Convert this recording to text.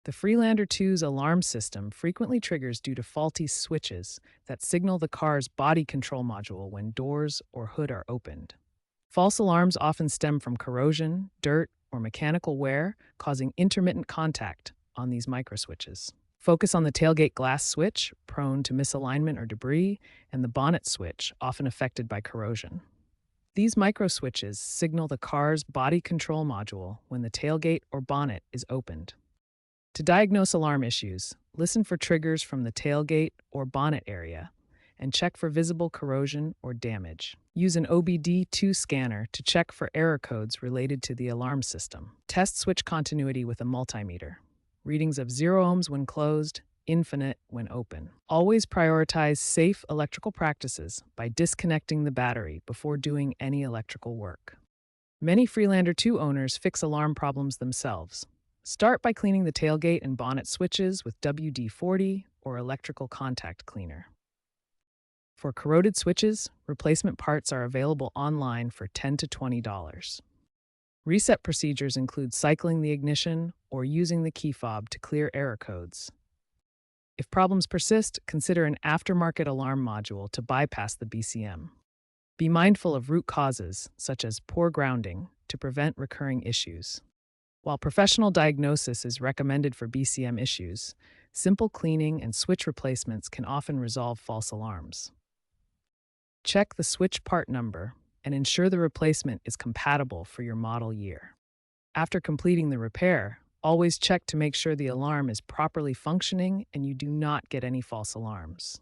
The Freelander 2's alarm system frequently triggers due to faulty switches that signal the car's body control module when doors or hood are opened. False alarms often stem from corrosion, dirt, or mechanical wear, causing intermittent contact on these microswitches. Focus on the tailgate glass switch, prone to misalignment or debris, and the bonnet switch, often affected by corrosion. These microswitches signal the car's body control module when the tailgate or bonnet is opened. To diagnose alarm issues, listen for triggers from the tailgate or bonnet area and check for visible corrosion or damage. Use an OBD2 scanner to check for error codes related to the alarm system. Test switch continuity with a multimeter. Readings of 0 ohms when closed, infinite when open. Always prioritize safe electrical practices by disconnecting the battery before doing any electrical work. Many Freelander 2 owners fix alarm problems themselves. Start by cleaning the tailgate and bonnet switches with WD-40 or electrical contact cleaner. For corroded switches, replacement parts are available online for $10 to $20. Reset procedures include cycling the ignition or using the key fob to clear error codes. If problems persist, consider an aftermarket alarm module to bypass the BCM. Be mindful of root causes, such as poor grounding, to prevent recurring issues. While professional diagnosis is recommended for BCM issues, simple cleaning and switch replacements can often resolve false alarms. Check the switch part number and ensure the replacement is compatible for your model year. After completing the repair, always check to make sure the alarm is properly functioning and you do not get any false alarms.